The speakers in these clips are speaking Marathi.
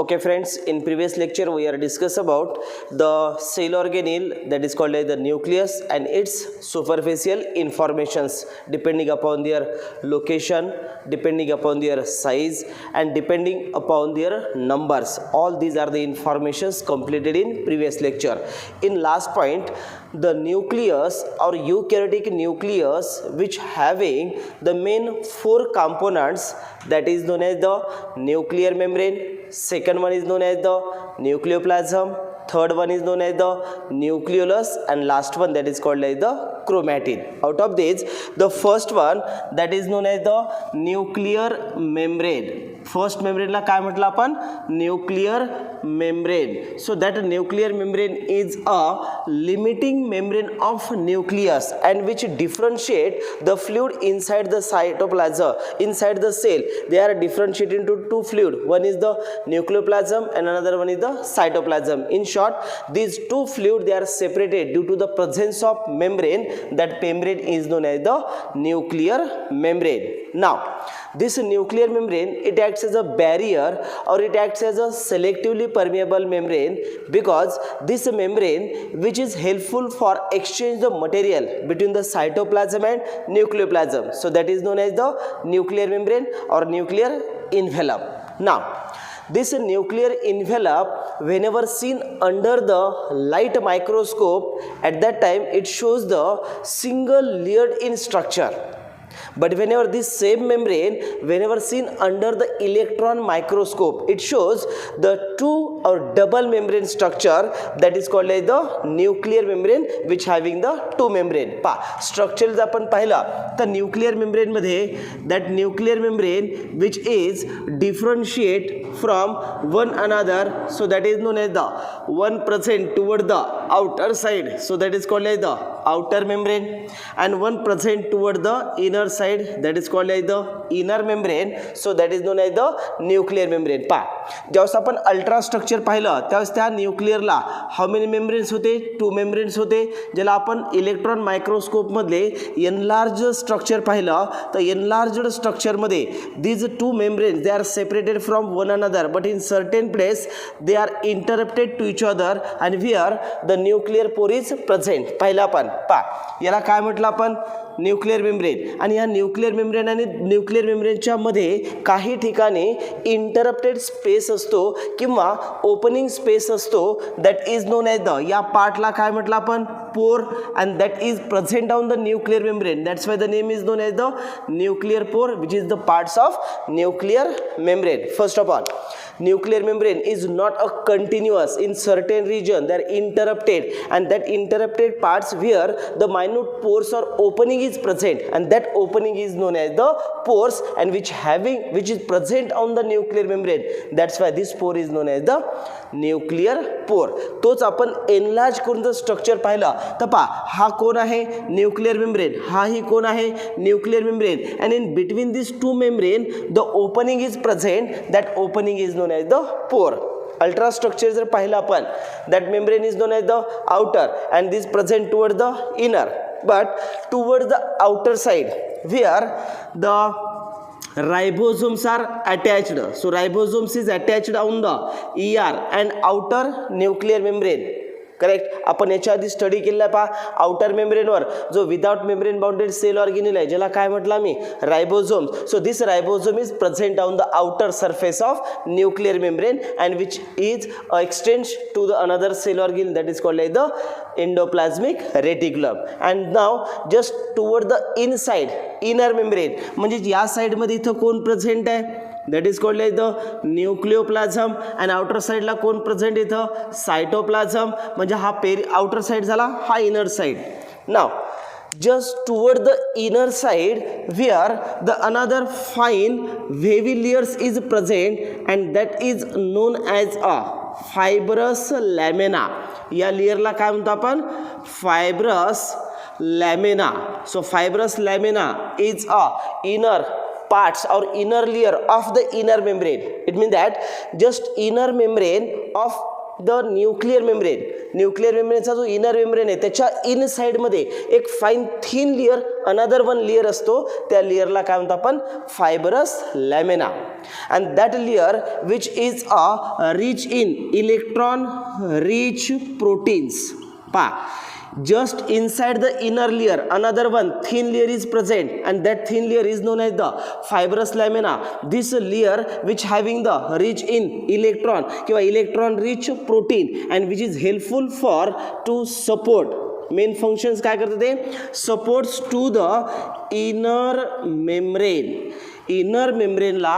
Okay friends, in previous lecture we are discussed about the cell organelle that is called as the nucleus and its superficial informations depending upon their location, depending upon their size and depending upon their numbers. All these are the informations completed in previous lecture. In last point, the nucleus or eukaryotic nucleus which having the main four components, that is known as the nuclear membrane, second one is known as the nucleoplasm, third one is known as the nucleolus, and last one that is called as the chromatin. Out of these, the first one that is known as the nuclear membrane. First membrane ला काय म्हटलं आपण? Nuclear membrane. So that nuclear membrane is a limiting membrane of nucleus and which differentiate the fluid inside the cytoplasm, inside the cell. They are differentiated into two fluid. One is the nucleoplasm and another one is the cytoplasm. In short, these two fluid, they are separated due to the presence of membrane. That membrane is known as the nuclear membrane. Now, this nuclear membrane, it acts as a barrier or it acts as a selectively permeable membrane because this membrane which is helpful for exchange the material between the cytoplasm and nucleoplasm. So that is known as the nuclear membrane or nuclear envelope. Now, this nuclear envelope, whenever seen under the light microscope, at that time it shows the single layered in structure. But whenever this same membrane, whenever seen under the electron microscope, it shows the two or double membrane structure, that is called as the nuclear membrane which having the two membrane. Structure is आपण पाहिला तर nuclear membrane मध्ये that nuclear membrane which is differentiate from one another, so that is known as the one present toward the outer side, so that is called as the outer membrane, and one present toward the inner side, that is called as the inner membrane, so that is known as the nuclear membrane. जेव्हा आपण अल्ट्रा स्ट्रक्चर पाहिलं त्यावेळेस त्या न्यूक्लियरला हाऊ मेनी मेम्ब्रेन्स होते? टू मेम्ब्रेन्स होते. ज्याला आपण इलेक्ट्रॉन मायक्रोस्कोप मध्ये एनलार्ज स्ट्रक्चर पाहिलं तर एनलार्ज्ड स्ट्रक्चर मध्ये these two membranes, they are separated from one another, but in certain place they are interrupted to each other and where the nuclear pore is present. पहिला पण याला काय म्हटलं आपण? Nuclear membrane. आणि या न्यूक्लियर मेम्ब्रेन आणि न्यूक्लियर मेम्ब्रेनच्या मध्ये काही ठिकाणी इंटरप्टेड स्पेस असतो किंवा ओपनिंग स्पेस असतो, that is known as the, या पार्टला काय म्हटलं आपण? Pore, and that is present on the nuclear membrane. That's why the name is known as the nuclear pore which is the parts of nuclear membrane. First of all, nuclear membrane is not a continuous. In certain region they are interrupted, and that interrupted parts where the minute pores or opening is present, and that opening is known as the pores, and which is present on the nuclear membrane. That's why this pore is known as the nuclear pore. तोच आपण एनलार्ज करून जर स्ट्रक्चर पाहिला तर हा कोण आहे? Nuclear membrane. हा ही कोण आहे? Nuclear membrane. And in between this two membrane the opening is present, that opening is known as the pore. Ultra structure जर पाहिला आपण, that membrane is known as the outer and this present toward the inner, but toward the outer side where the ribosomes are attached. So ribosomes is attached on the ER and outer nuclear membrane. Correct. आपण याच्या आधी स्टडी केलेला आउटर मेम्ब्रेनवर जो without membrane bounded cell organelle आहे, ज्याला काय म्हटलं आम्ही? Ribosome. So this ribosome is present on the outer surface of nuclear membrane and which is extend to the another cell organ, that is called as the endoplasmic reticulum. And now just toward the inside inner membrane, म्हणजे या साईडमध्ये इथं कोण प्रेझेंट आहे? that is called as the nucleoplasm, and outer side ला कोण प्रेझेंट इथं? सायटोप्लाझम. म्हणजे हा outer side झाला, हा inner side. Now just toward the inner side where the another fine wavy layers is present, and that is known as a fibrous lamina. या लेयरला काय म्हणतो आपण? fibrous lamina. So fibrous lamina is a inner parts or inner layer of the inner membrane. It means that just inner membrane of the nuclear membrane, nuclear मेम्ब्रेनचा जो इनर मेम्ब्रेन आहे त्याच्या इनसाइडमध्ये एक fine thin layer, another one layer असतो, त्या लेअरला काय म्हणतो आपण, fibrous lamina. And that layer which is a rich in electron rich proteins. पा, just inside the inner layer another one thin layer is present, and that thin layer is known as the fibrous lamina. This layer which having the rich in electron किंवा electron rich protein and which is helpful for to support, main functions काय करते ते, supports to the inner membrane, inner मेम्ब्रेनला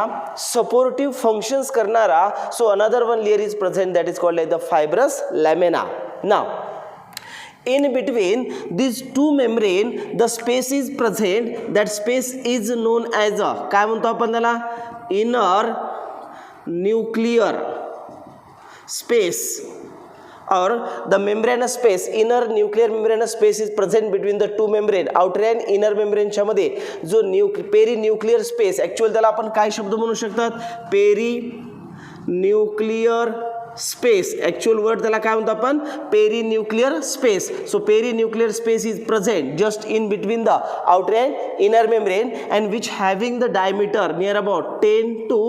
सपोर्टिव्ह फंक्शन्स करणारा. So another one layer is present that is called like the fibrous lamina. Now in between these two membrane the space is present, that space is known as a, काय म्हणतो आपण त्याला, inner nuclear space or the membranous space. Inner nuclear membranous space is present between the two membrane, outer and inner membrane च्या मध्ये जो पेरिन्यूक्लिअर स्पेस, ॲक्च्युअल त्याला आपण काय शब्द म्हणू शकतात, पेरिन्यूक्लिअर स्पेस, ॲक्च्युअल वर्ड त्याला काय म्हणतो आपण, perinuclear space. So perinuclear space is present just in between the outer and inner membrane and which having the diameter near about 10 to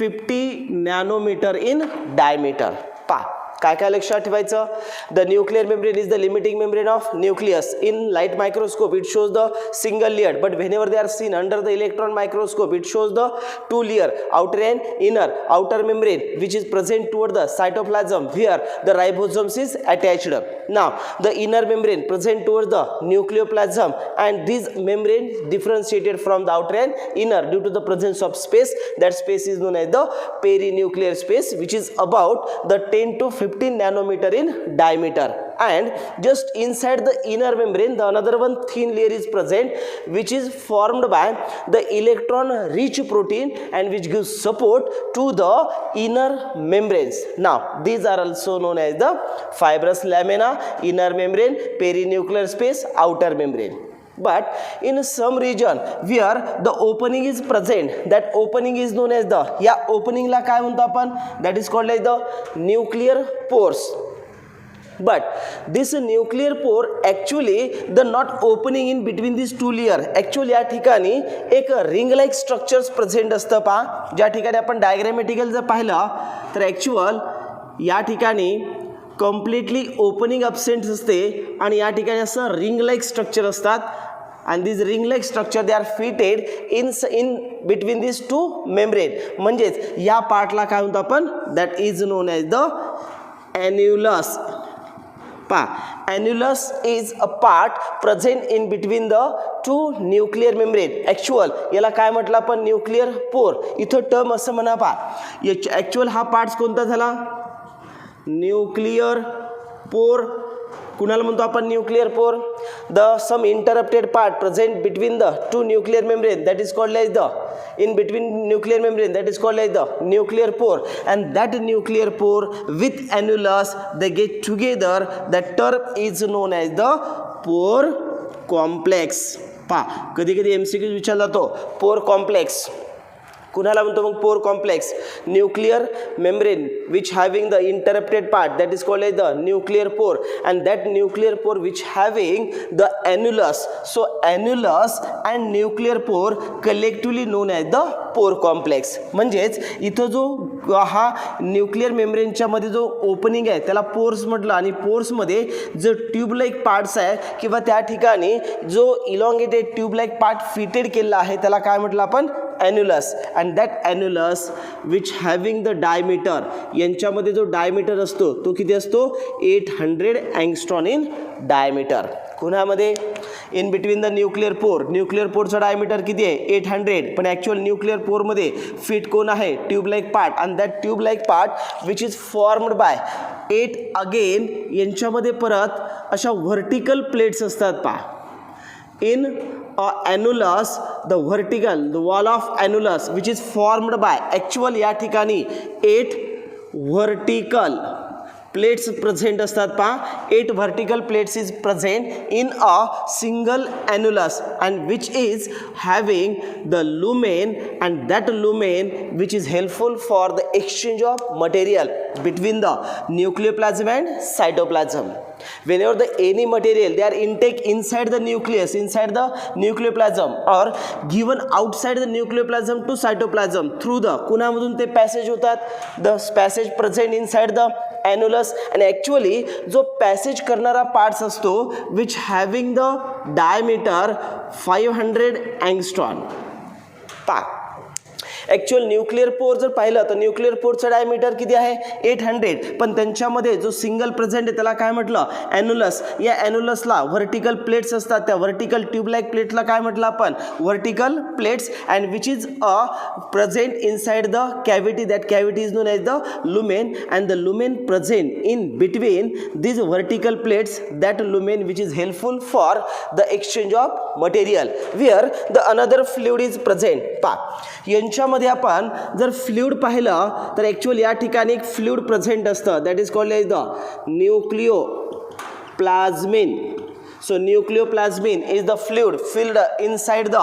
50 nanometer in diameter. पा, काय काय लक्षात ठेवायचं, the nuclear membrane is the limiting membrane of nucleus. In light microscope it shows the single layer, but whenever they are seen under the electron microscope it shows the two layer, outer and inner. Outer membrane which is present toward the cytoplasm where the ribosomes is attached. Now the inner membrane present towards the nucleoplasm, and this membrane differentiated from the outer and inner due to the presence of space. That space is known as the perinuclear space, which is about the 10 to 15 nanometer in diameter. And just inside the inner membrane the another one thin layer is present which is formed by the electron rich protein and which gives support to the inner membranes. Now these are also known as the fibrous lamina, inner membrane, perinuclear space, outer membrane. But in some region where the opening is present, that opening is known as the, या opening ला काय म्हणतो आपण, that is called like the nuclear pores. But this nuclear pore actually the not opening in between these two layer, actually या ठिकाणी एक रिंग लाईक स्ट्रक्चर्स प्रेझेंट असतं. पा, ज्या ठिकाणी आपण डायग्रॅमॅटिकल जर पाहिलं तर ॲक्च्युअल या ठिकाणी कम्प्लिटली ओपनिंग अब्सेंट असते आणि या ठिकाणी असं रिंग लाईक स्ट्रक्चर असतात. and these ring like structure they are fitted in between these two membrane. म्हणजेच या पार्टला काय म्हणतो आपण, that is known as the annulus. पा, annulus is a part present in between the two nuclear membrane. Actual याला काय म्हटलं आपण, न्यूक्लिअर पोर. इथं टर्म असं म्हणा. पा, ॲक्च्युअल हा पार्ट कोणता झाला, न्यूक्लिअर पोर. कुणाला म्हणतो आपण nuclear pore, the some interrupted part present between the two nuclear membrane that is called like the, in between nuclear membrane that is called like the nuclear pore, and that nuclear pore with annulus they get together, that term is known as the pore complex. पा, कधी कधी MCQ विचारला जातो pore complex. कुणाला म्हणतो मग pore complex, nuclear membrane which having the interrupted part that is called the nuclear pore, and that nuclear pore which having the annulus. So annulus and nuclear pore collectively known as the pore complex. म्हणजेच इथं जो हा न्यूक्लिअर मेम्ब्रेनच्या मध्ये जो ओपनिंग आहे त्याला पोर्स म्हटलं, आणि पोर्समध्ये जो ट्यूब लाईक पार्ट्स आहे किंवा त्या ठिकाणी जो elongated tube like part fitted केलेला आहे त्याला काय म्हटलं आपण, annulus. and that annulus which having the diameter, यांच्यामध्ये जो डायमीटर असतो तो किती असतो, 800 angstrom in diameter. कुणामध्ये, in between the nuclear pore, nuclear पोरचा डायमीटर किती आहे 800, पण ॲक्च्युअल न्यूक्लिअर पोरमध्ये फिट कोण आहे, ट्यूब लाईक पार्ट, आणि that tube like part which is formed by 8 again यांच्यामध्ये परत अशा व्हर्टिकल प्लेट्स असतात. पा, in annulus the vertical, the wall of annulus which is formed by, actual या ठिकाणी 8 vertical प्लेट्स प्रेझेंट असतात पहा 8 vertical plates is present in a single annulus and which is having the lumen and that lumen which is helpful for the exchange of material between the nucleoplasm and cytoplasm. Whenever the any material they are intake inside the nucleus, inside the nucleoplasm or given outside the nucleoplasm to cytoplasm through the कुणामधून ते पॅसेज होतात, the passage present inside the annulus and actually जो पॅसेज करणारा पार्ट्स असतो which having the diameter 500 angstrom. Actual nuclear pore जर पाहिलं तर न्यूक्लिअर पोरचं डायमीटर किती आहे 800, पण त्यांच्यामध्ये जो सिंगल प्रेझेंट आहे त्याला काय म्हटलं ॲन्युलस. या ॲन्युलसला व्हर्टिकल प्लेट्स असतात, त्या व्हर्टिकल ट्यूब लाईक प्लेटला काय म्हटलं आपण vertical plates and which is a present inside the cavity. That cavity is known as the lumen and the lumen present in between these vertical plates, that lumen which is helpful for the exchange of material where the another fluid is present. यांच्यामध्ये आपण जर फ्लुइड पाहिलं तर ॲक्च्युअली या ठिकाणी एक फ्लुइड प्रेझेंट असतं that is called as the nucleoplasmin. So nucleoplasmin is the fluid filled inside the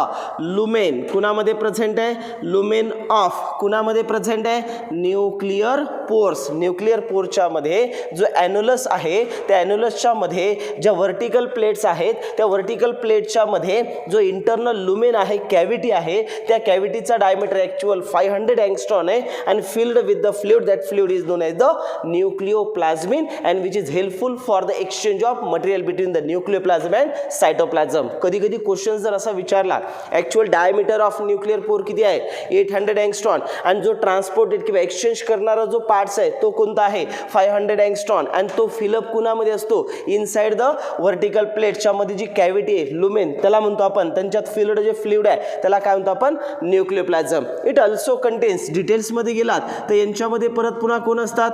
lumen. कुणामध्ये प्रेझेंट आहे lumen of, कुणामध्ये प्रेझेंट आहे न्यूक्लिअर पोर्स. न्यूक्लिअर पोरच्या मध्ये जो ॲन्युलस आहे त्या ॲन्युलसच्या मध्ये ज्या व्हर्टिकल प्लेट्स आहेत त्या व्हर्टिकल प्लेटच्या मध्ये जो इंटरनल लुमेन आहे कॅव्हिटी आहे त्या कॅव्हिटीचा डायमीटर ॲक्च्युअल 500 angstrom आहे and filled with the fluid. That fluid is known as the nucleoplasmin and which is helpful for the exchange of material between the nucleoplasm and cytoplasm. कधी कधी क्वेश्चन जर असा विचारला actual diameter of nuclear pore किती आहे 800 angstrom आणि जो ट्रान्सपोर्टेड किंवा एक्सचेंज करणारा जो पार्ट्स आहे तो कोणता आहे 500 angstrom आणि तो फिलअप कुणामध्ये असतो इनसाइड द व्हर्टिकल प्लेटच्या मध्ये जी कॅव्हिटी आहे लुमेन त्याला म्हणतो आपण. त्यांच्यात फिल्ड जे फ्लुइड आहे त्याला काय म्हणतो आपण न्यूक्लिओप्लाझम. इट ऑल्सो कंटेन्स डिटेल्समध्ये गेलात तर यांच्यामध्ये परत पुन्हा कोण असतात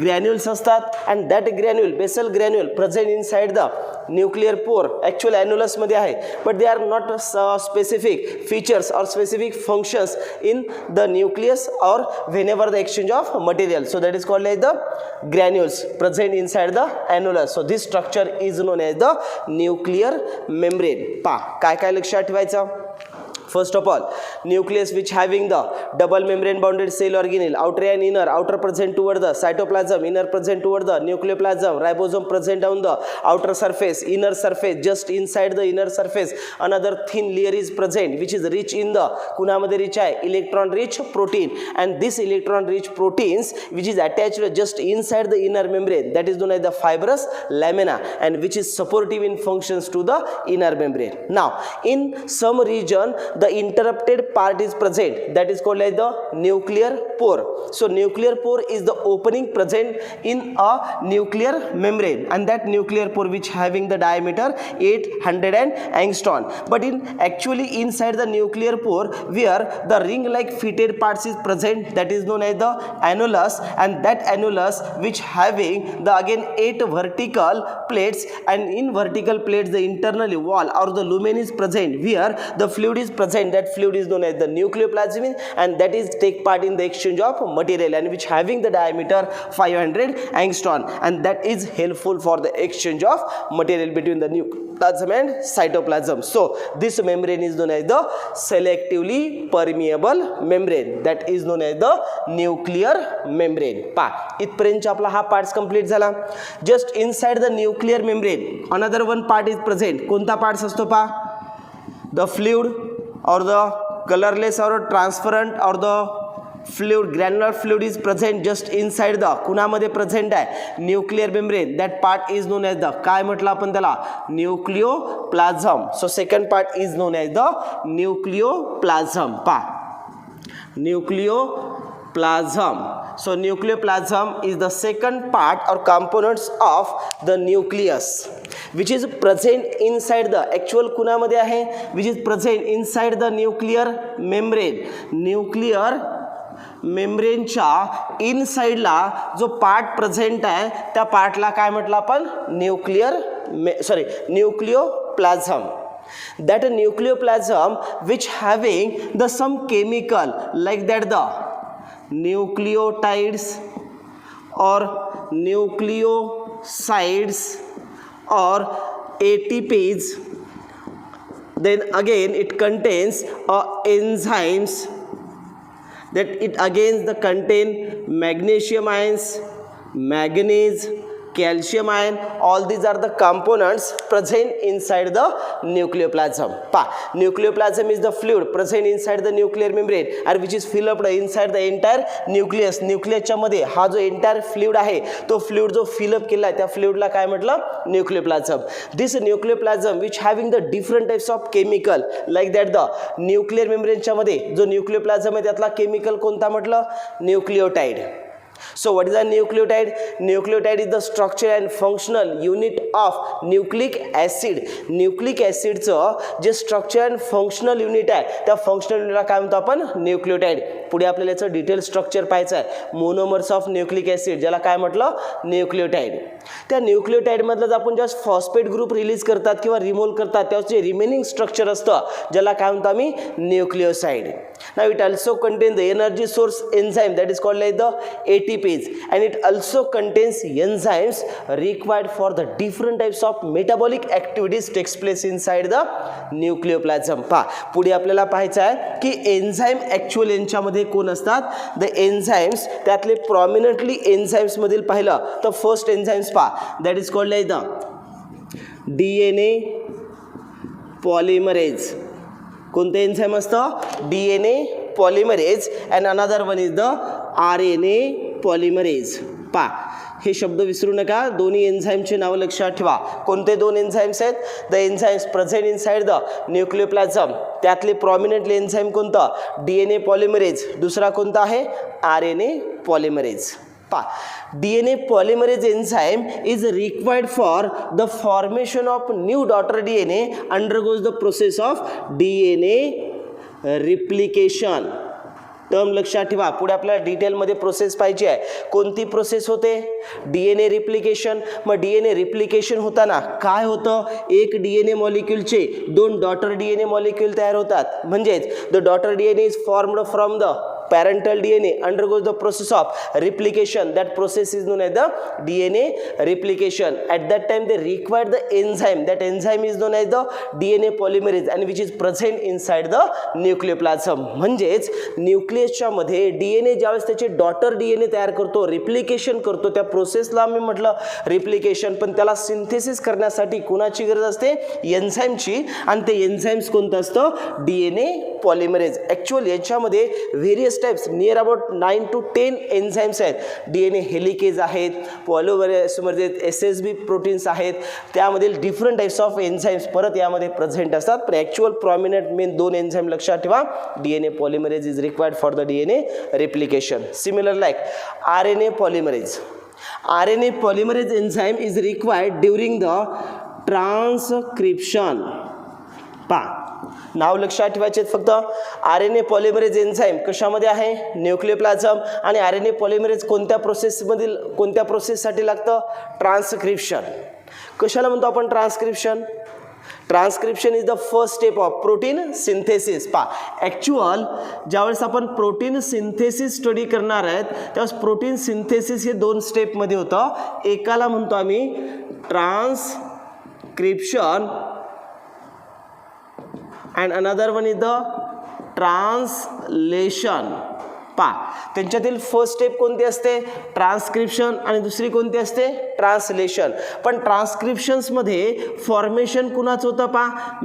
ग्रॅन्युल्स असतात and that granule basal granule present inside the nuclear pore actual annulus मध्ये आहे but they are not specific features और specific functions in the nucleus और whenever the exchange of material. So that is called as the granules present inside the annulus. So this structure is known as the nuclear membrane. काय काय लक्षात ठेवायचं. First of all, nucleus which having the double membrane bounded cell organelle, outer and inner, outer present toward the cytoplasm, inner present toward the nucleoplasm, ribosome present on the outer surface, inner surface, just inside the inner surface, another thin layer is present which is rich in the कुणामध्ये rich आहे electron rich protein and this electron rich proteins which is attached just inside the inner membrane that is known as the fibrous lamina and which is supportive in functions to the inner membrane. Now in some region the interrupted part is present that is called as the nuclear pore. So nuclear pore is the opening present in a nuclear membrane and that nuclear pore which having the diameter 800 angstrom. But in actually inside the nuclear pore where the ring like fitted parts is present that is known as the annulus and that annulus which having the again 8 vertical plates and in vertical plates the internal wall or the lumen is present where the fluid is present. That fluid is known as the nucleoplasm and that is take part in the exchange of material and which having the diameter 500 angstrom and that is helpful for the exchange of material between the nucleoplasm and cytoplasm. So this membrane is known as the selectively permeable membrane that is known as the nuclear membrane. इथपर्यंत आपला हा पार्ट्स कंप्लीट झाला. Just inside the nuclear membrane another one part is present. कोणता पार्ट्स असतो the fluid or the colorless or transparent or the fluid granular fluid is present just inside the कुणामध्ये प्रेझेंट आहे nuclear membrane. That part is known as the काय म्हटलं आपण त्याला nucleoplasm. So second part is known as the nucleoplasm. Nucleoplasm. So nucleoplasm is the second part or components of the nucleus which is present inside the actual कुणामध्ये आहे which is present inside the nuclear membrane. nuclear मेम्ब्रेनच्या इनसाइडला जो पार्ट प्रेझेंट आहे त्या पार्टला काय म्हटलं आपण nucleoplasm. That nucleoplasm which having the some chemical like that the nucleotides or nucleosides or ATPs. Then again it contains enzymes that it again contain magnesium ions, manganese, calcium ion. All these are the components present inside the nucleoplasm. Nucleoplasm is the fluid present inside the nuclear membrane and which is filled up inside the entire nucleus. न्यूक्लियसच्या मध्ये हा जो एंटायर फ्लुइड आहे तो फ्लुइड जो फिल अप केला आहे त्या फ्लुइडला काय म्हटलं, nucleoplasm. This nucleoplasm which having the different types of chemical like that the nuclear मेम्ब्रेनच्या मध्ये जो न्यूक्लियोप्लाझम आहे त्यातला केमिकल कोणता म्हटलं, nucleotide. So what is a nucleotide? Nucleotide is the structure and functional unit of nucleic acid. Nucleic acid चं जे structure and functional unit आहे त्या functional unitला काय म्हणतो आपण, nucleotide. पुढे आपल्याला याचं डिटेल स्ट्रक्चर पाहायचं आहे. मोनोमर्स ऑफ न्यूक्लिक ॲसिड ज्याला काय म्हटलं, न्यूक्लियोटाइड. त्या न्यूक्लियोटाइड मधलं आपण जेव्हा फॉस्फेट ग्रुप रिलीज करतात किंवा रिमूव्ह करतात तेव्हा जे रिमेनिंग स्ट्रक्चर असतं ज्याला काय म्हणतो आम्ही, nucleoside. Now it also contains the energy source enzyme that is called like the ATPs and it also contains enzymes required for the different types of metabolic activities takes place inside the nucleoplasm. पुढे आपल्याला पाहायचं आहे की एन्झाइम ॲक्च्युअल यांच्यामध्ये कोण असतात, द एन्झाइम्स. त्यातले प्रॉमिनंटली एन्झाइम्स मधील पाहिलं तर first enzymes that is called like the DNA polymerase. कोणतं एन्झाइम असतं, DNA polymerase and another one is the RNA polymerase. हे शब्द विसरू नका, दोन्ही एन्झाइमचे नाव लक्षात ठेवा. कोणते दोन एन्झाइम्स आहेत, the enzymes present inside the nucleoplasm. त्यातले प्रॉमिनंटली एन्झाइम कोणतं, DNA पॉलिमरेज. दुसरा कोणता आहे, RNA polymerase. DNA polymerase enzyme is required for the formation of new daughter DNA, undergoes the process of DNA replication. Term लक्षात ठेवा. पुढे आपल्याला डिटेलमध्ये प्रोसेस पाहिजे आहे. कोणती प्रोसेस होते, DNA रिप्लिकेशन. मग DNA रिप्लिकेशन होताना काय होतं, एक DNA मॉलिक्यूलचे दोन डॉटर DNA मॉलिक्यूल तयार होतात. म्हणजेच the daughter DNA is formed from the parental DNA, undergoes the process of replication. That process is known as the DNA replication. At that time they require the enzyme. That enzyme is known as the DNA polymerase and which is present inside the nucleoplasm. म्हणजेच न्यूक्लियसच्या मध्ये DNA ज्यावेळेस त्याचे डॉटर DNA तयार करतो, रिप्लिकेशन करतो, त्या प्रोसेसला आम्ही म्हटलं रिप्लिकेशन. पण त्याला सिंथेसिस करण्यासाठी कोणाची गरज असते, एन्झाइमची. आणि ते एन्झाइम्स कोणतं असतं, DNA पॉलिमरेज. ॲक्च्युअली याच्यामध्ये various types near about 9 to 10 enzymes आहेत. DNA हेलिकेज आहेत, पॉलिमरेज SSB प्रोटीन्स आहेत, त्यामधील डिफरंट टाइप्स ऑफ एन्झाइम्स परत यामध्ये प्रेझेंट असतात. पण ॲक्च्युअल प्रॉमिनंट मेन दोन एन्झाइम लक्षात ठेवा. DNA polymerase is required for the DNA replication. Similar like RNA polymerase. RNA polymerase enzyme is required during the transcription. नाव लक्षात ठेवायचे फक्त. RNA पॉलिमरेज एन्झाइम कशामध्ये आहे, न्यूक्लियोप्लाझम. आणि RNA पॉलिमरेज कोणत्या प्रोसेससाठी लागतं, ट्रान्सक्रिप्शन. कशाला म्हणतो आपण transcription, transcription is the first step of protein synthesis. Actual ज्यावेळेस आपण प्रोटीन सिंथेसिस स्टडी करणार आहेत त्यावेळेस प्रोटीन सिंथेसिस हे दोन स्टेपमध्ये होतं. एकाला म्हणतो आम्ही transcription and another one is the translation. त्यांच्यातील फर्स्ट स्टेप कोणती असते, ट्रान्सक्रिप्शन. आणि दुसरी कोणती असते, ट्रान्सलेशन. पण ट्रान्सक्रिप्शन्समध्ये फॉर्मेशन कुणाचं होतं,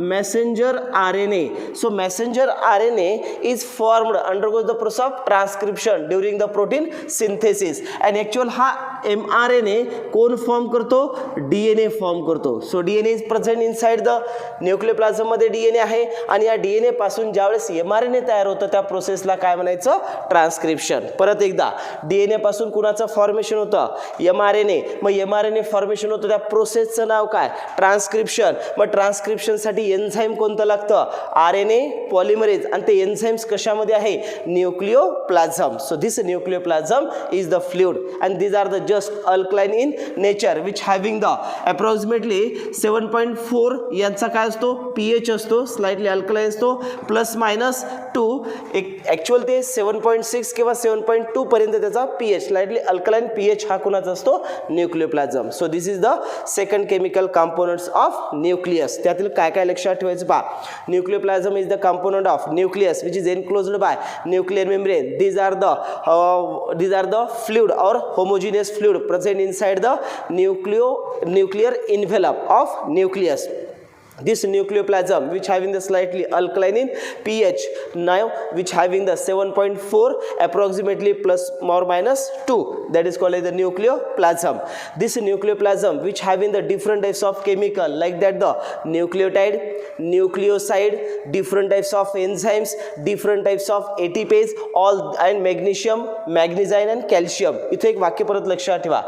messenger RNA. So messenger RNA is formed undergoes the process of transcription during the protein synthesis. And actual हा mRNA कोण फॉर्म करतो, DNA फॉर्म करतो. So DNA is present inside the न्यूक्लियोप्लाझममध्ये DNA आहे. आणि या DNA पासून ज्यावेळेस mRNA तयार होतं त्या प्रोसेसला काय म्हणायचं, ट्रान्सक्रिप्शन. परत एकदा DNA पासून कुणाचं फॉर्मेशन होतं, mRNA. मग mRNA फॉर्मेशन होतं त्या प्रोसेसचं नाव काय, ट्रान्सक्रिप्शन. मग ट्रान्सक्रिप्शनसाठी एन्झाइम कोणतं लागतं, RNA पॉलिमरेज. आणि ते एन्झाइम्स कशामध्ये आहे, nucleoplasm. So this nucleoplasm is the fluid and these are the just alkaline in nature which having the approximately 7.4 यांचा काय असतो pH असतो, स्लाइटली अल्कलाइन असतो, प्लस मायनस 2 ॲक्च्युअल ते 7.6 किंवा 7.2 पर्यंत त्याचा pH, स्लाइटली अल्कलाइन pH हा कोणाचा असतो nucleoplasm. So this is the second chemical components of nucleus. त्यातील काय काय लक्षात ठेवायचं पहा. Nucleoplasm is the component of nucleus which is enclosed by nuclear membrane. These are the fluid or homogeneous fluid present inside the nuclear envelope of nucleus. This nucleoplasm which having the slightly alkaline in pH, now which having the 7.4 approximately plus more minus 2, that is called as the nucleoplasm. This nucleoplasm which having the different types of chemical like that the nucleotide, nucleoside, different types of enzymes, different types of ATPase, all and magnesium, magnesium and calcium. इथे एक वाक्य परत लक्षात ठेवा.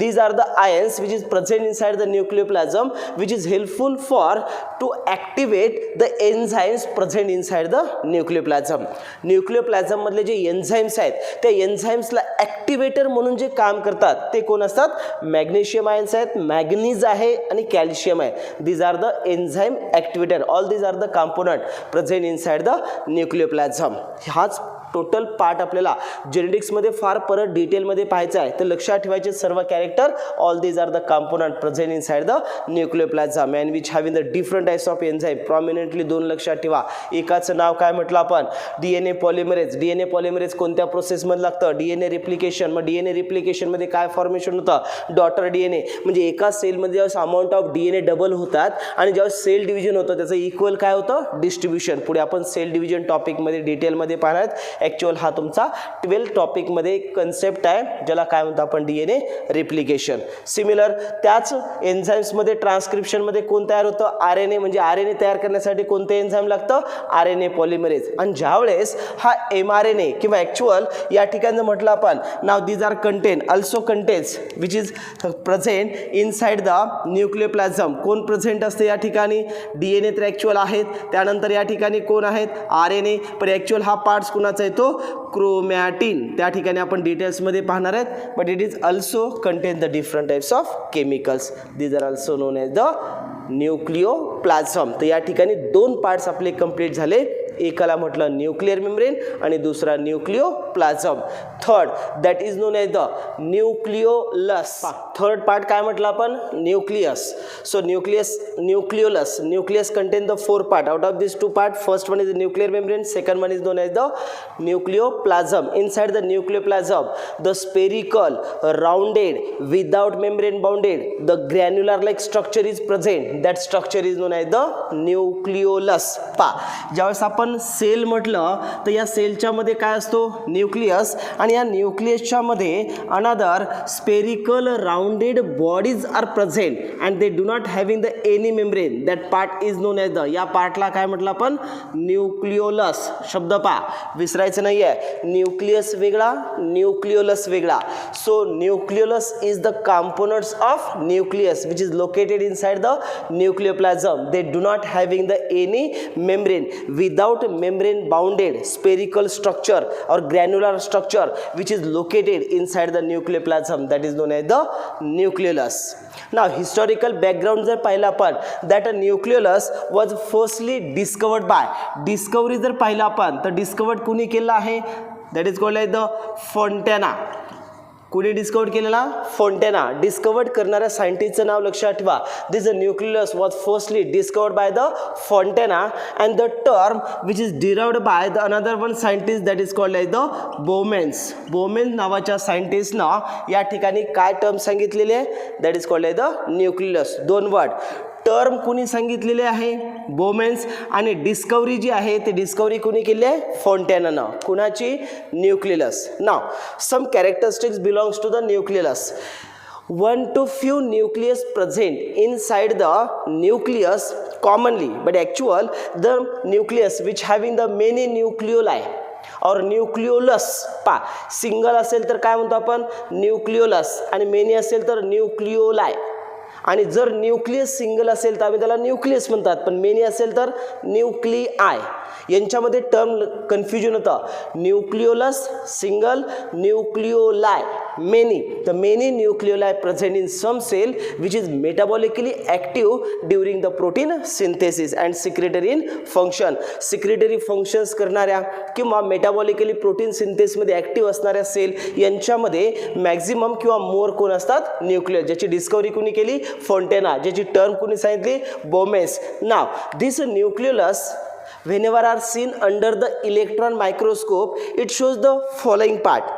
These are the ions which is present inside the nucleoplasm which is helpful for to activate the enzymes present inside the nucleoplasm. nucleoplasm मधले जे एन्झाइम्स आहेत त्या एन्झाइम्सला ॲक्टिवेटर म्हणून जे काम करतात ते कोण असतात, मॅग्नेशियम आयन्स आहेत, मॅग्नीज आहे आणि कॅल्शियम आहे. These are the enzyme activator. All these are the component present inside the nucleoplasm. हाच टोटल पार्ट आपल्याला जेनेटिक्समध्ये फार परत डिटेलमध्ये पाहायचं आहे. तर लक्षात ठेवायचे सर्व character. All these are the component present inside the nucleoplasm and which having the different types of enzyme. Prominently दोन लक्षात ठेवा. एकाचं नाव काय म्हटलं आपण, DNA पॉलिमरेज. DNA पॉलिमरेज कोणत्या प्रोसेसमध्ये लागतं, DNA रिप्लिकेशन. मग DNA रिप्लिकेशनमध्ये काय फॉर्मेशन होतं, डॉटर DNA. म्हणजे एका सेलमध्ये ज्यावेळेस अमाऊंट ऑफ DNA डबल होतात आणि ज्यावेळेस सेल डिव्हिजन होतं त्याचं इक्वल काय होतं, डिस्ट्रीब्युशन. पुढे आपण सेल डिव्हिजन टॉपिकमध्ये डिटेलमध्ये पाहणार. ॲक्च्युअल हा तुमचा 12 टॉपिकमध्ये कन्सेप्ट आहे ज्याला काय म्हणतो आपण DNA रिप्लिकेशन. सिमिलर त्याच एन्झाइम्समध्ये ट्रान्सक्रिप्शनमध्ये कोण तयार होतं, RNA. म्हणजे RNA तयार करण्यासाठी कोणते एन्झाइम लागतं, RNA पॉलिमरेज. आणि ज्यावेळेस हा mRNA किंवा ॲक्च्युअल या ठिकाणी म्हटलं आपण नाव these are contain also contains which is present inside the nucleoplasm. कोण प्रेझेंट असते या ठिकाणी, DNA तर ॲक्च्युअल आहेत. त्यानंतर या ठिकाणी कोण आहेत, RNA. पण ॲक्च्युअल हा पार्ट्स कोणाचा येतो, क्रोमॅटिन. त्या ठिकाणी आपण डिटेल्समध्ये पाहणार आहेत. But it is also contain the different types of chemicals. These are also known as the nucleoplasm. तर या ठिकाणी दोन पार्ट्स आपले कंप्लीट झाले. एकाला म्हटलं न्यूक्लियर मेम्ब्रेन आणि दुसरा nucleoplasm. Third that is known as the nucleolus. Third part काय म्हटलं आपण, nucleus. So nucleolus. Nucleus contain the 4 part. Out of this 2 part, first one is nuclear membrane, second one is known as the nucleoplasm. Inside the nucleoplasm, the spherical, rounded, without membrane bounded, the granular like structure is present. That structure is known as the nucleolus. ज्यावेळेस आपण सेल म्हटलं तर या सेलच्या मध्ये काय असतो, न्यूक्लियस. आणि या न्यूक्लियसच्या मध्ये another spherical rounded bodies are present and they do not having the any membrane. That part is known as the, या पार्टला काय म्हटलं आपण, न्यूक्लियोलस. शब्द पहा, विसरायचं नाही आहे. न्यूक्लियस वेगळा, न्यूक्लियोलस वेगळा. So nucleolus is the components of nucleus which is located inside the nucleoplasm. They do not having the any membrane. Without membrane bounded spherical structure or granular structure which is located inside the nucleoplasm, that is known as the nucleolus. Now historical background जर पाहिला आपण, that a nucleolus was firstly discovered by, discovery जर पाहिला आपण तर डिस्कवर्ड कुणी केलं आहे, that is called as the Fontana. कुणी डिस्कवर्ड केलेला, फोंटेना. डिस्कवर्ड करणाऱ्या सायंटिस्टचं नाव लक्षात ठेवा. This nucleus was firstly discovered by the Fontana and the term which is derived by the another one scientist that is called as the Bowman's. Bowman's नावाच्या सायंटिस्टनं या ठिकाणी काय टर्म सांगितलेली आहे, that is called as the nucleus. दोन वर्ड. टर्म कुणी सांगितलेले आहे, बोमेन्स. आणि डिस्कवरी जी आहे ते डिस्कवरी कुणी केली आहे, फोंटेनानं. कुणाची, न्यूक्लियस. नाव some characteristics belongs to the nucleus. 1 to few nucleus present inside the nucleus commonly, but actual the nucleus which having the many nucleoli और न्यूक्लियोलस. पा सिंगल असेल तर काय म्हणतो आपण, न्यूक्लियोलस. आणि मेनी असेल तर न्यूक्लियोलाय. आणि जर न्यूक्लियस सिंगल असेल तर आम्ही त्याला न्यूक्लियस म्हणतात, पण मेनी असेल तर न्यूक्लिआय. यांच्यामध्ये टर्म कन्फ्युजन होतं. Nucleolus single, nucleoli many. The many nucleoli present in some cell which is metabolically active during the protein synthesis and secretory in function. Secretory functions करणाऱ्या किंवा मेटाबॉलिकली प्रोटीन सिंथेसिसमध्ये ॲक्टिव्ह असणाऱ्या सेल यांच्यामध्ये मॅक्झिमम किंवा मोर कोण असतात न्यूक्लियस, ज्याची डिस्कवरी कुणी केली फोंटेना, ज्याची टर्म कुणी सांगितली बोमेस. नाव this nucleus whenever are seen under the electron microscope it shows the following part.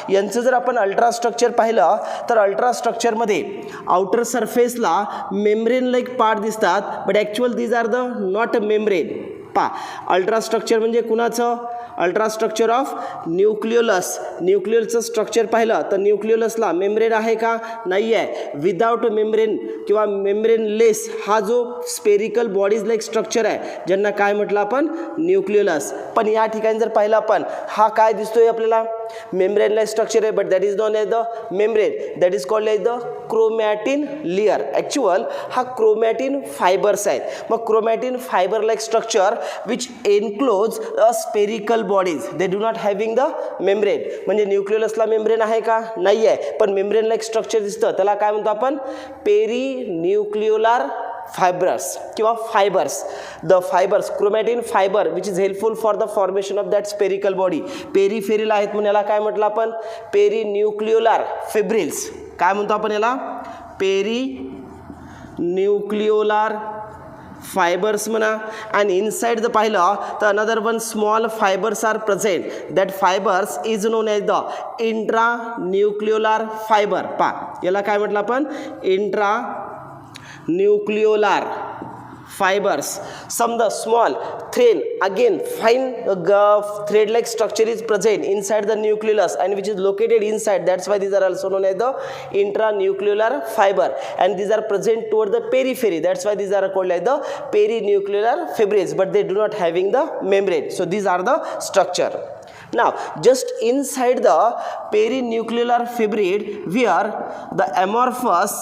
यांचं जर आपण अल्ट्रा स्ट्रक्चर पाहिलं तर अल्ट्रा स्ट्रक्चरमध्ये आउटर सरफेसला मेम्ब्रेन लाईक पार्ट दिसतात but actual these are the not membrane. Ultra structure म्हणजे कुणाचं अल्ट्रा स्ट्रक्चर ऑफ न्यूक्लियोलस. न्यूक्लियोलसचं स्ट्रक्चर पाहिलं तर न्यूक्लियोलसला मेम्ब्रेन आहे का नाही आहे. विदाउट मेम्ब्रेन किंवा मेम्ब्रेन लेस हा जो स्पेरिकल बॉडीज लाईक स्ट्रक्चर आहे ज्यांना काय म्हटलं आपण न्यूक्लियोलस. पण या ठिकाणी जर पाहिलं आपण हा काय दिसतोय आपल्याला मेम्ब्रेन लाईक स्ट्रक्चर आहे but that is known as the membrane that is called as the chromatin layer. Actual हा क्रोमॅटिन फायबर्स आहेत. मग chromatin fibre like structure which enclose a spherical bodies they do not having the membrane. म्हणजे न्यूक्लियोलसला मेम्ब्रेन आहे का नाही आहे पण मेम्ब्रेन लाईक स्ट्रक्चर दिसतं त्याला काय म्हणतो आपण पेरी न्यूक्लियोलार फायबर्स किंवा fibres. The fibres chromatin fibre which is helpful for the formation of that spherical body. Peripheral आहेत म्हणून याला काय म्हटलं आपण पेरी न्यूक्लियोलार फिब्रिल्स. काय म्हणतो आपण याला पेरी न्यूक्लियोलार फायबर्स म्हणा. आणि इनसाइड जर पाहिलं तर another one small fibres are present that fibres is known as the intranucleolar fibre. याला काय म्हटलं आपण intra nucleolar fibers. Some the small thread again fine thread like structure is present inside the nucleus and which is located inside. That's why these are also known as the intranuclear fiber and these are present toward the periphery. That's why these are called like the perinuclear fibrils but they do not having the membrane. So these are the structure. Now just inside the perinuclear fibril where the amorphous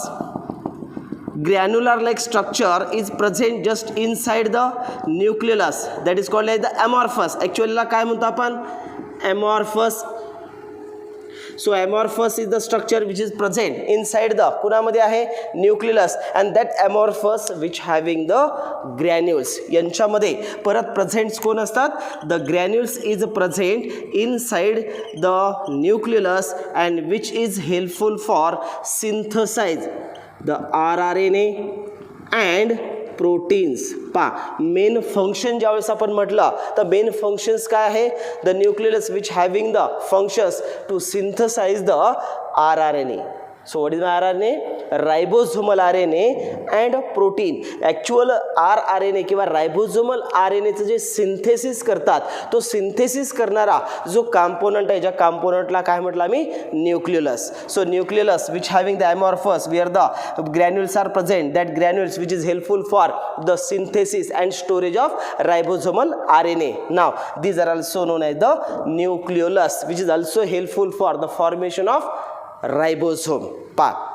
granular like structure is present just inside the nucleus that is called as the amorphous. Actually काय म्हणतो आपण amorphous. So amorphous is the structure which is present inside the कुणामध्ये आहे nucleus and that amorphous which having the granules. यांच्यामध्ये परत प्रेझेंट्स कोण असतात the granules is present inside the nucleus and which is helpful for synthesize the rRNA and proteins. Main function ज्यावेळेस आपण म्हटलं तर मेन फंक्शन्स काय आहे the nucleus which having the functions to synthesize the rRNA. So what is my RNA? Ribosomal RNA and protein. Actual rRNA किंवा रायबोझोमल RNAचं जे सिंथेसिस करतात तो सिंथेसिस करणारा जो कंपोनंट आहे ज्या कंपोनंटला काय म्हटलं आम्ही nucleus. So nucleus which having the amorphous where the granules are present that granules which is helpful for the synthesis and storage of ribosomal RNA. Now these are also known as the nucleolus which is also helpful for the formation of ribosome.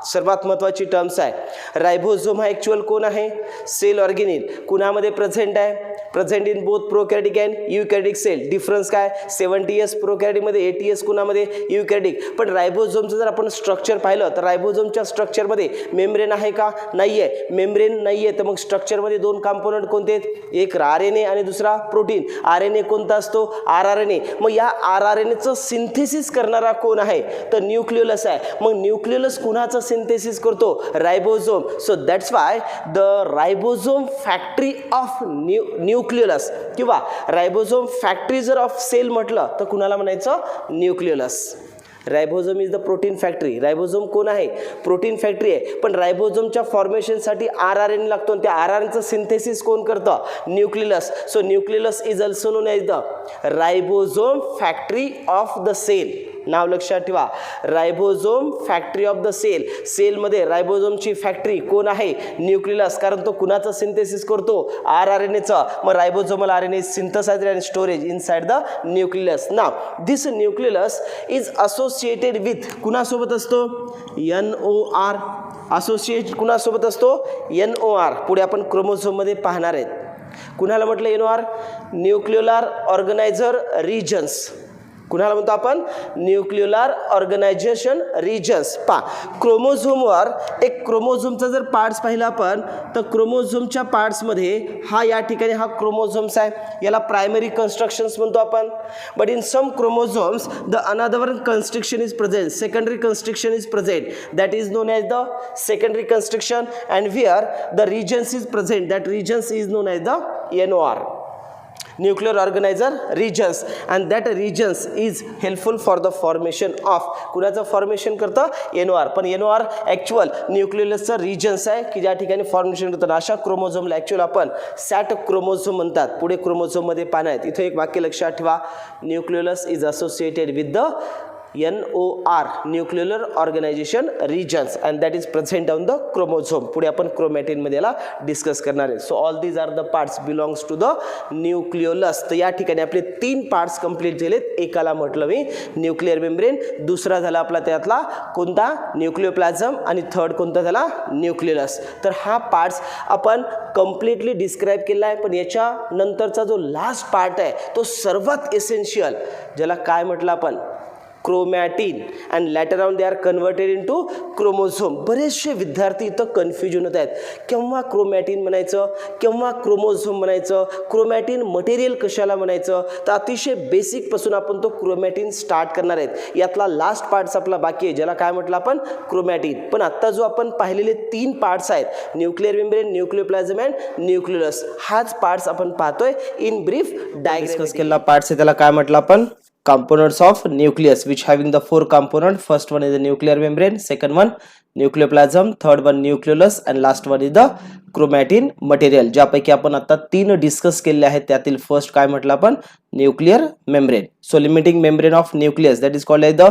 सर्वात महत्त्वाची टर्म्स आहे रायबोझोम हा ॲक्च्युअल कोण आहे सेल ऑर्गेनिल. कुणामध्ये प्रेझेंट आहे present in both prokaryotic and eukaryotic cell. Difference काय 70s प्रोकॅरियोटिकमध्ये 80s कुणामध्ये यूकॅरियोटिक. पण रायबोझोमचं जर आपण स्ट्रक्चर पाहिलं तर रायबोझोमच्या स्ट्रक्चरमध्ये मेम्ब्रेन आहे का नाही आहे मेम्ब्रेन नाही आहे तर मग स्ट्रक्चरमध्ये दोन कंपोनंट कोणते आहेत एक RNA आणि दुसरा प्रोटीन. RNA कोणता असतो rRNA. मग या rRNAचं सिंथेसिस करणारा कोण आहे तर न्यूक्लियस आहे. मग न्यूक्लियस कुणाचं सिंथेसिस करतो ribosome. So that's why the ribosome factory of nucleus किंवा रायबोझोम फॅक्टरी जर ऑफ सेल म्हटलं तर कुणाला म्हणायचं nucleus. Ribosome is the protein factory. Ribosome कोण आहे प्रोटीन फॅक्टरी आहे पण रायबोझोमच्या फॉर्मेशनसाठी rRNA लागतो आणि त्या rRNAचं सिंथेसिस कोण करतं nucleus. So nucleus is also known as the ribosome factory of the cell. नाव लक्षात ठेवा ribosome factory of the cell. सेलमध्ये रायबोझोमची फॅक्टरी कोण आहे न्यूक्लियस कारण तो कुणाचं सिंथेसिस करतो rRNAचं. मग ribosomal RNA synthesised and storage inside the nucleus. नाव this nucleus is associated with कुणासोबत असतो NOR. असोसिएट कुणासोबत असतो NOR. पुढे आपण क्रोमोझोममध्ये पाहणार आहेत. कुणाला म्हटलं NOR न्यूक्लियोलार ऑर्गनायझर रिजन्स. कुणाला म्हणतो आपण न्यूक्लियुलर ऑर्गनायझेशन रिजन्स. क्रोमोझोमवर एक क्रोमोझोमचा जर पार्ट्स पाहिला आपण तर क्रोमोझोमच्या पार्ट्समध्ये हा या ठिकाणी हा क्रोमोझोम्स आहे, याला प्रायमरी कन्स्ट्रक्शन्स म्हणतो आपण. But in some chromosomes the another construction is present, secondary construction is present, that is known as the secondary construction, and where the regions is present, that regions is known as the NOR, nuclear organizer regions, and that regions is helpful for the formation of कुणाचं फॉर्मेशन करतं NOR. पण NOR ॲक्च्युअल न्यूक्लियसचं रिजन्स आहे की ज्या ठिकाणी फॉर्मेशन करतं. अशा क्रोमोझोमला ॲक्च्युअल आपण सॅट क्रोमोझोम म्हणतात. पुढे क्रोमोझोममध्ये पानं आहेत. इथे एक वाक्य लक्षात ठेवा, nucleus is associated with the NOR, nuclear organization regions, and that is present on the chromosome. पुढे आपण क्रोमॅटिन मध्ये याला डिस्कस करणार आहे. So all these are the parts belongs to the nucleolus. तर या ठिकाणी आपले 3 पार्ट्स कंप्लीट झालेत. एकाला म्हटलं मी न्यूक्लिअर मेम्ब्रेन, दुसरा झाला आपला त्यातला कोणता न्यूक्लियोप्लाझम, आणि थर्ड कोणता झाला न्यूक्लियोलस. तर हा पार्ट्स आपण कम्प्लिटली डिस्क्राईब केला आहे. पण याच्या नंतरचा जो लास्ट पार्ट आहे तो सर्वात एसेन्शियल, ज्याला काय म्हटलं आपण chromatin, and later on they are converted into chromosome. बरेचसे विद्यार्थी इथं कन्फ्युजन होत आहेत, केव्हा क्रोमॅटिन म्हणायचं, केव्हा क्रोमोझोम म्हणायचं, क्रोमॅटिन मटेरियल कशाला म्हणायचं. तर अतिशय बेसिकपासून आपण तो क्रोमॅटिन स्टार्ट करणार आहेत. यातला लास्ट पार्ट्स आपला बाकी आहे, ज्याला काय म्हटलं आपण क्रोमॅटिन. पण आत्ता जो आपण पाहिलेले 3 पार्ट्स आहेत, न्यूक्लिअर मेम्ब्रेन, न्यूक्लियोप्लाझम अँड न्यूक्लियोलस, हाच पार्ट्स आपण पाहतोय. इन ब्रीफ डिस्कस केलेला पार्ट्स आहे त्याला काय म्हटलं आपण components of nucleus, which having the 4 component. First one is the nuclear membrane, second one nucleoplasm, third one nucleolus, and last one is the chromatin material. ज्यापैकी आपण आता 3 डिस्कस केले आहेत. त्यातील फर्स्ट काय म्हटलं आपण nuclear membrane. So limiting membrane of nucleus, that is called as the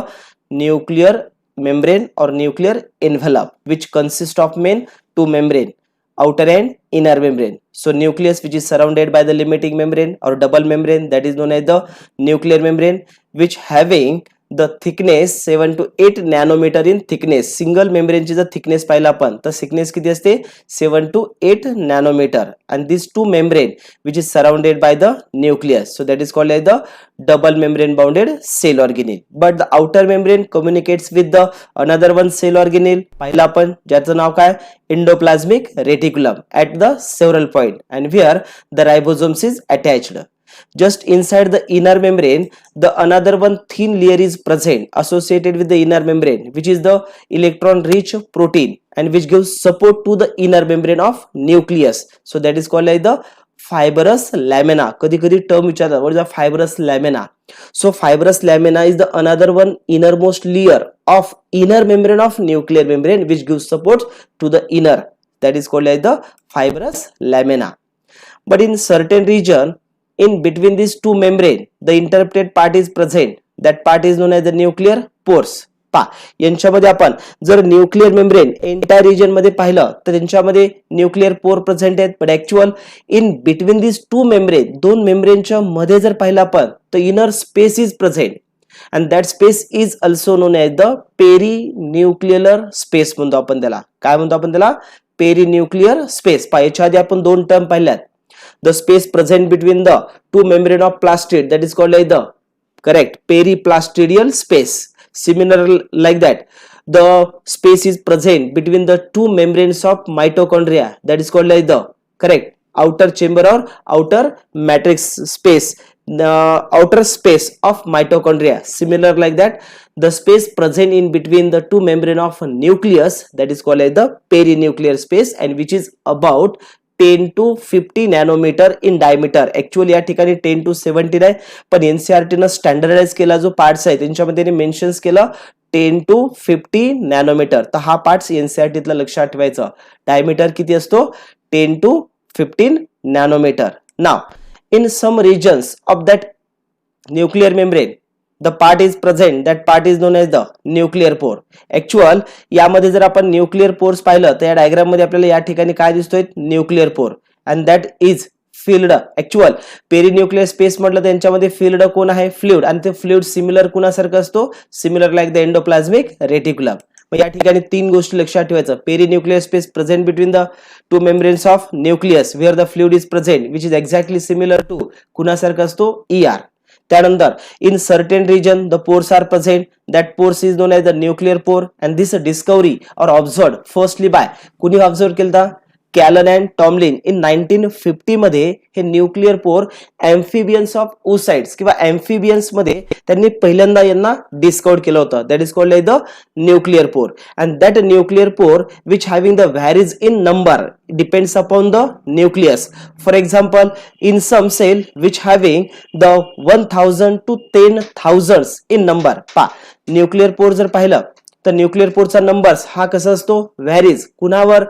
nuclear membrane or nuclear envelope, which consists of main 2 membrane, outer and inner membrane. So nucleus which is surrounded by the limiting membrane or double membrane, that is known as the nuclear membrane, which having the thickness 7 to 8 nanometer in thickness. Single membrane ची जर थिकनेस पाहिला आपण तर थिकनेस किती असते 7 to 8 nanometer, and these 2 membrane which is surrounded by the nucleus, so that is called as the double membrane bounded cell organelle. But the outer membrane communicates with the another one cell organelle. पाहिला आपण ज्याचं नाव काय endoplasmic reticulum at the several point, and where the ribosomes is attached. Just inside the inner membrane, the another one thin layer is present associated with the inner membrane, which is the electron rich protein, and which gives support to the inner membrane of nucleus. So that is called as the fibrous lamina. कधी कधी टर्म विचारतात, what is the fibrous lamina? So fibrous lamina is the another one innermost layer of inner membrane of nuclear membrane, which gives support to the inner, that is called as the fibrous lamina. But in certain region in between these 2 membrane, the interrupted part is present, that part is known as the nuclear pores. यांच्यामध्ये आपण जर न्यूक्लिअर मेम्ब्रेन एंटायर रिजन मध्ये पाहिलं तर त्यांच्यामध्ये न्यूक्लिअर पोर प्रेझेंट आहेत. पण actual in between this 2 membrane, 2 मेम्ब्रेनच्या मध्ये जर पाहिलं आपण तर inner space is present, and that space is also known as the perinuclear space म्हणतो आपण त्याला. काय म्हणतो आपण त्याला perinuclear space. याच्या आधी आपण 2 टर्म पाहिल्यात. The space present between the 2 membrane of plastid, that is called as the correct periplastidial space. Similar like that, the space is present between the 2 membranes of mitochondria, that is called as the correct outer chamber or outer matrix space, the outer space of mitochondria. Similar like that, the space present in between the 2 membrane of nucleus, that is called as the perinuclear space, and which is about 10 to 50 nanometer in diameter. Actually या ठिकाणी 10 to 17 आहे, पण एनसीईआरटी न स्टँडर्डाइज केला जो पार्ट्स आहे त्यांच्यामध्ये त्यांनी मेन्शन्स केलं 10 to 50 नॅनोमीटर. तर हा पार्ट्स एनसीईआरटीतला लक्षात ठेवायचा. डायमीटर किती असतो 10 to 15 नॅनोमीटर. नाव in some regions of that nuclear membrane the part is present, that part is known as the nuclear pore. Actual यामध्ये जर आपण न्यूक्लिअर पोर्स पाहिलं तर या डायग्राम मध्ये आपल्याला या ठिकाणी काय दिसतोय nuclear pore, and that is filled. Actual perinuclear space म्हटलं त्यांच्यामध्ये फिल्ड कोण आहे फ्लुइड, आणि ते फ्लुइड सिमिलर कुणासारखं असतो similar like the endoplasmic reticulum. मग या ठिकाणी 3 गोष्टी लक्षात ठेवायचं. Perinuclear space present between the 2 membranes of nucleus where the fluid is present, which is exactly similar to कुणासारखं असतो ER. त्यानंतर in certain region the pores are present, that pores is known as the nuclear pore, and this discovery or observed firstly by कुणी ऑब्झर्व केलता? कॅलन अँड टॉमलिन इन 1950 मध्ये हे न्यूक्लिअर पोर एम्फिबियन्स ऑफ ओसाइड्स किंवा एम्फिबियन्स मध्ये त्यांनी पहिल्यांदा यांना डिस्कवर केलं होतं. That is called the nuclear pore, and that nuclear pore which having the varies in number depends upon the nucleus. For example, in some cell which having the 1000 to 10,000s in number. पा न्यूक्लिअर पोर जर पाहिलं तर न्यूक्लिअर पोरचा नंबर्स हा कसा असतो? व्हॅरीज. कुणावर?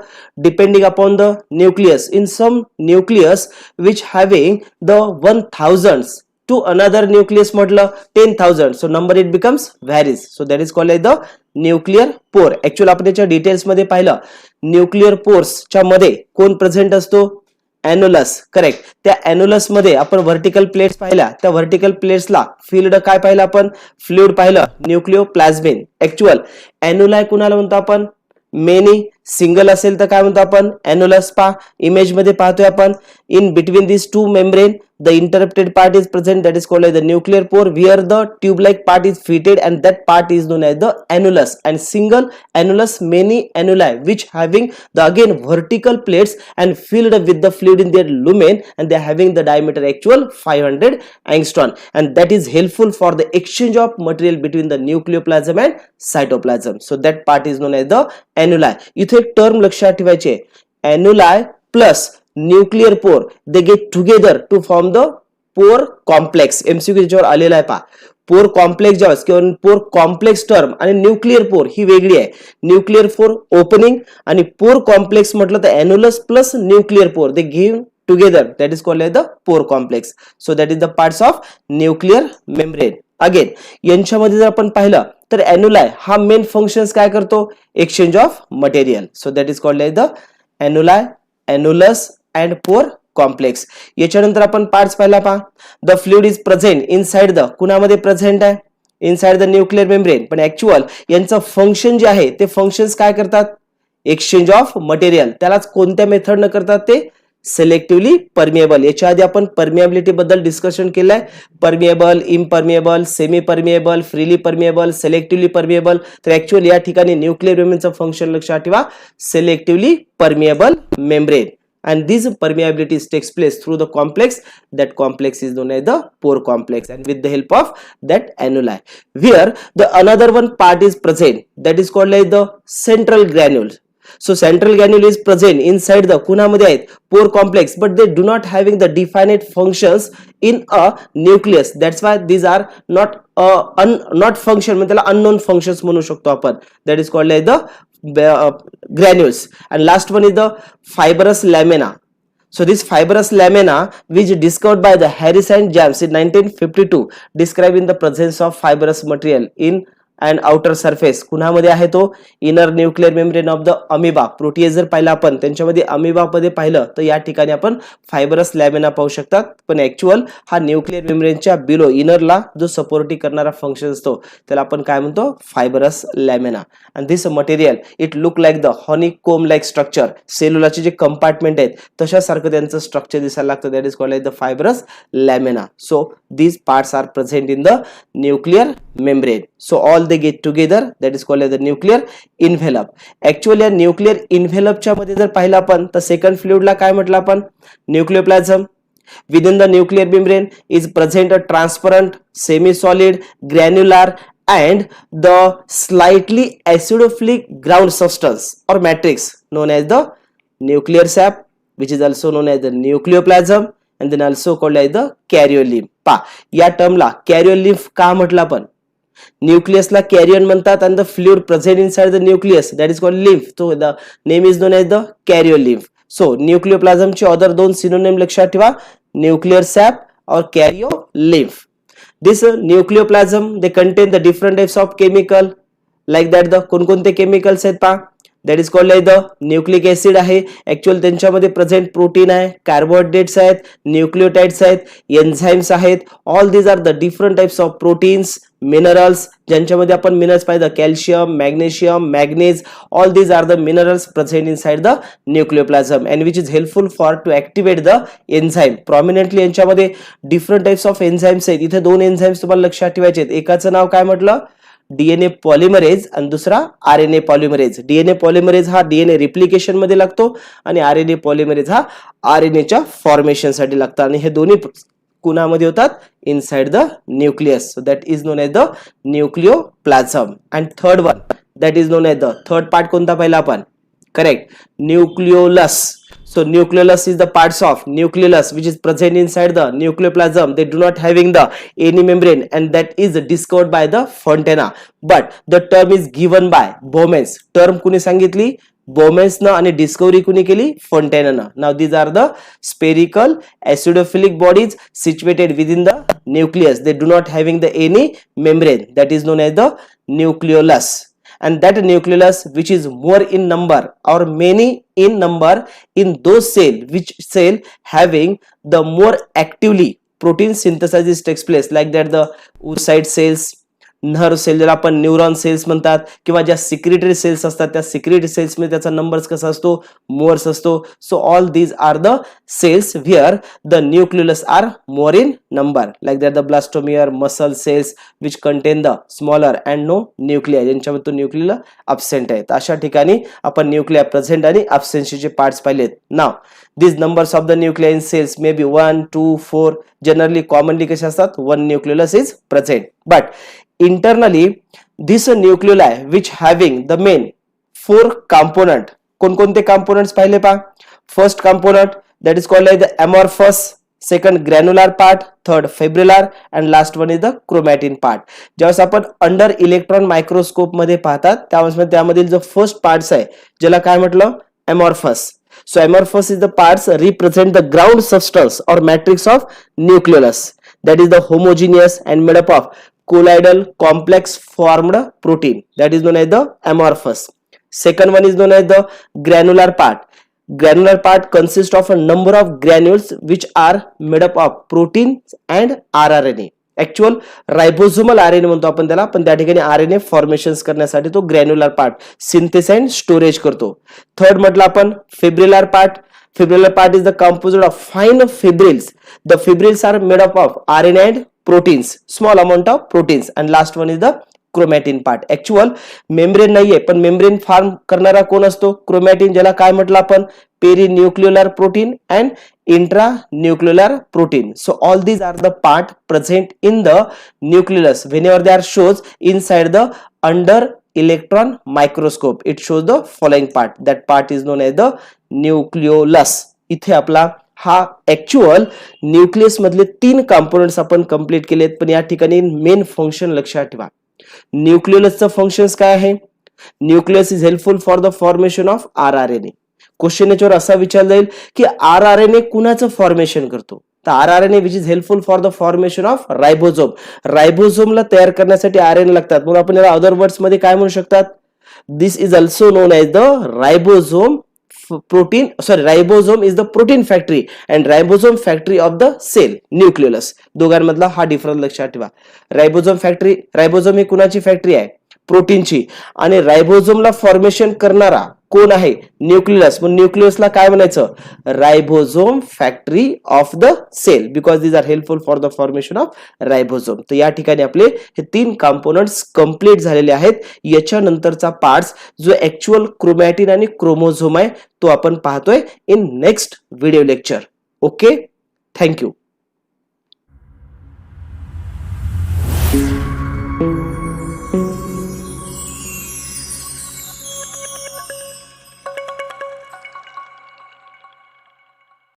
Depending upon the nucleus. In some nucleus which having the 1000s to another nucleus म्हटलं 10,000, so number it becomes varies, so that is called as the nuclear pore. Actual आपण याच्या डिटेल्स मध्ये पाहिलं, न्यूक्लिअर पोर्स च्या मध्ये कोण प्रेझेंट असतो? एन्युलस. करेक्ट. त्या एन्युलस मध्ये आपण व्हर्टिकल प्लेट्स पाहिल्या, त्या व्हर्टिकल प्लेट्सला फिल्ड काय पाहिलं आपण? फ्लुइड पाहिलं, न्यूक्लिओप्लाझ्मिन. ऍक्च्युअल एन्युलाय कुणाला म्हणतो आपण? मेनी. सिंगल असेल तर काय म्हणतो आपण? एन्युलस. पा इमेज मध्ये पाहतोय आपण, in between this two membrane the interrupted part is present, that is called as the nuclear pore, where the tube like part is fitted and that part is known as the annulus. And single annulus, many annuli which having the again vertical plates and filled with the fluid in their lumen, and they are having the diameter actual 500 angstrom, and that is helpful for the exchange of material between the nucleoplasm and cytoplasm. So that part is known as the annuli. इथे एक टर्म लक्षात ठेवायचे, annuli plus nuclear pore they get together to form the pore complex. MCQ त्याच्यावर आलेला आहे. पहा पोर कॉम्प्लेक्स जेव्हा किंवा पोर कॉम्प्लेक्स टर्म आणि न्यूक्लिअर पोर ही वेगळी आहे. न्यूक्लिअर पोर ओपनिंग आणि पोर कॉम्प्लेक्स म्हटलं तर एन्युलस plus nuclear pore they give together, that is called as the pore complex. So that is the parts of nuclear membrane. Again यांच्यामध्ये जर आपण पाहिलं तर एन्युलाय हा मेन फंक्शन्स काय करतो? Exchange of material. So that is called as the annuli, annulus and pore complex. याच्यानंतर आपण पार्ट्स पाहिला. पहा the fluid is present inside the, कुणामध्ये प्रेझेंट आहे? Inside the nuclear membrane. पण ऍक्च्युअल यांचं फंक्शन जे आहे ते फंक्शन्स काय करतात? Exchange of material. त्यालाच कोणत्या मेथडनं करतात? ते सिलेक्टिव्हली परमिएबल. याच्या आधी आपण परमिएबिलिटी बद्दल डिस्कशन केलंय. Permeable, impermeable, semi permeable, freely permeable, selectively permeable. तर ऍक्च्युअल या ठिकाणी न्यूक्लिअर मेम्ब्रेनचं फंक्शन लक्षात ठेवा, selectively permeable membrane. And this permeability takes place through the complex. That complex is known as the pore complex, and with the help of that annuli, where the another one part is present, that is called as the central granule. So central granule is present inside the कुणामध्ये आहेत? pore complex, but they do not having the definite functions in a nucleus. That's why these are not function, म्हणजे त्याला unknown functions म्हणू शकतो आपण. That is called as the granules. And last one is the fibrous lamina. So this fibrous lamina which discovered by the Harris and James in 1952 describing the presence of fibrous material in and outer surface. कुणामध्ये आहे तो? Inner nuclear membrane of the amoeba. Protease जर पाहिला आपण त्यांच्यामध्ये अमिबा मध्ये पाहिलं तर या ठिकाणी आपण फायबरस लॅमिना पाहू शकतात. पण ऍक्च्युअल हा न्यूक्लिअर मेम्ब्रेनच्या बिलो इनरला जो सपोर्टिंग करणारा फंक्शन असतो त्याला आपण काय म्हणतो? Fibrous lamina. And this material it look like the honeycomb like structure. सेल्युलाचे जे कंपार्टमेंट आहेत तशासारखं त्यांचं स्ट्रक्चर दिसायला लागतं. That is called like the fibrous lamina. So these parts are present in the nuclear membrane. So all they get together, that is called as the nuclear envelope. Actually nuclear envelope च्या मध्ये जर पाहिलं आपण तर सेकंड फ्लुइड ला काय म्हटलं आपण? न्यूक्लियोप्लाझम. Within the nuclear membrane is present a transparent, semi-solid, granular and the slightly acidophilic ground substance or matrix known as the nuclear sap, which is also known as the nucleoplasm and then also called as the कॅरियोलिम्फ. पा या टर्मला कॅरियोलिम्फ का म्हटलं आपण? न्यूक्लियसला कॅरियन म्हणतात and the fluid present inside the nucleus, that is called lymph. So the name is known as the कॅरियोलिम्फ. So न्यूक्लियोप्लाझम चे अदर दोन सिनोनिम लक्षात ठेवा, न्यूक्लियर सॅप और कॅरियोलिम्फ. This nucleoplasm they contain the different types of chemical like that. the कोणकोणते केमिकल्स आहेत पहा? That is called like the nucleic acid आहे. ऍक्च्युअल त्यांच्यामध्ये प्रेझेंट प्रोटीन आहे, कार्बोहायड्रेट्स आहेत, न्यूक्लियोटाइड्स आहेत, एन्झाइम्स आहेत. All these are the different types of proteins, minerals, ज्यांच्यामध्ये आपण मिनरल्स पाहिजे calcium, magnesium, manganese. All these are the minerals present inside the nucleoplasm and which is helpful for to activate the enzyme. Prominently यांच्यामध्ये डिफरंट टाइप्स ऑफ एन्झाइम्स आहेत. इथे दोन एन्झाइम्स तुम्हाला लक्षात ठेवायचे आहेत. एकाचं नाव काय म्हटलं, डीएनए पॉलिमरेज आणि दुसरा आरएनए पॉलिमरेज. डीएनए पॉलिमरेज हा डीएनए रिप्लिकेशन मध्ये लागतो आणि आरएनए पॉलिमरेज हा आरएनएच्या फॉर्मेशन साठी लागतात आणि हे दोन्ही कुणामध्ये होतात, inside the nucleus. So that is known as the nucleoplasm. And third one that is known as the third part कोणता पाहिला आपण, correct, nucleolus. So nucleolus is the parts of nucleolus which is present inside the nucleoplasm. They do not having the any membrane and that is discovered by the Fontana. But the term is given by Bowmans. Term कुणी सांगितली, Bowmans ना आणि डिस्कवरी कुणी केली, Fontana ना. Now these are the spherical acidophilic bodies situated within the nucleus. They do not having the any membrane. That is known as the nucleolus. And that nucleolus which is more in number or many in number in those cell which cell having the more actively protein synthesis takes place, like that the oocyte cells, nerve cell ज्याला आपण न्यूरॉन सेल्स म्हणतात, किंवा ज्या सिक्रेटरी सेल्स असतात त्या सिक्रेटरी सेल्स मध्ये त्याचा नंबर्स कसा असतो, मोर्स असतो. So all these are the cells where the nucleus are more in number, like that the blastomere, muscle cells which contain the smaller and no nuclei, ज्यांच्यामध्ये तो न्यूक्लिया अब्सेंट आहे. अशा ठिकाणी आपण न्यूक्लिया प्रेझेंट आणि अब्सेन्सीचे पार्ट्स पाहिलेत. नाव these numbers of the nuclei in cells may be 1, 2, 4. generally commonly कसे असतात, one nucleolus is present. But internally this nucleoli which having the main 4 component. कोणकोणते components पाहिले पा. First component that is called like the amorphous, second granular part, third fibrillar and last one is the chromatin part. ज्यावेळेस आपण अंडर इलेक्ट्रॉन मायक्रोस्कोप मध्ये पाहतात त्यावेळेस त्यामधील जो फर्स्ट पार्ट्स आहे ज्याला काय म्हटलं, amorphous. So amorphous is the parts represent the ground substance or matrix of nucleolus. That is the homogeneous and made up of colloidal complex formed protein. That is known as the amorphous. Second one is known as the granular part. Granular part consists of a number of granules which are made up of proteins and rRNA. Actual ribosomal RNA म्हणतो आपण त्याला, पण त्या ठिकाणी आरएनए फॉर्मेशन्स करण्यासाठी तो granular part synthesize and storage करतो. थर्ड म्हटलं आपण fibrillar part. Fibrillar part is the composite of fine fibrils. The fibrils are made up of RNA and proteins, small amount of proteins. And last one is the chromatin part. Actual membrane नाहीये पण मेम्ब्रेन फॉर्म करणारा कोण असतो, क्रोमॅटिन, ज्याला काय म्हटलं आपण, perinucleolar protein and intranuclear protein. So all these are the part present in the nucleus whenever they are shows inside the under electron microscope. It shows the following part. That part is known as the nucleolus. इथे आपला हा ऍक्च्युअल न्यूक्लियस मधले 3 कंपोनेंट्स आपण कंप्लीट केलेत. पण या ठिकाणी मेन फंक्शन लक्षात ठेवा. न्यूक्लियसचं फंक्शन्स काय आहे, nucleus is helpful for the formation of rRNA. Question याच्यावर असा विचारला जाईल की आरआरएनए कुणाचं फॉर्मेशन करतो, तर rRNA which is helpful for the formation of ribosome. रायबोझोमला तयार करण्यासाठी आरएनए लागतात, म्हणून आपण याला अदर वर्ड्स मध्ये काय म्हणू शकतात, this is also known as the ribosome protein. Sorry, ribosome is the protein factory and ribosome factory of the cell nucleolus. दोघांमधला हा डिफरन्स लक्षात ठेवा. रायबोझोम फॅक्टरी, रायबोझोम ही कुणाची फॅक्टरी आहे, प्रोटीनची, आणि रायबोझोमला फॉर्मेशन करणारा कोण आहे, न्यूक्लियस. मग न्यूक्लियसला काय म्हणायचं, ribosome factory of the cell, because these are helpful for the formation of ribosome. तर या ठिकाणी आपले हे 3 कंपोनेंट्स कंप्लीट झालेले आहेत. याच्यानंतरचा पार्ट्स जो ऍक्च्युअल क्रोमॅटिन आणि क्रोमोझोम आहे तो आपण पाहतोय in next video lecture. Okay, thank you.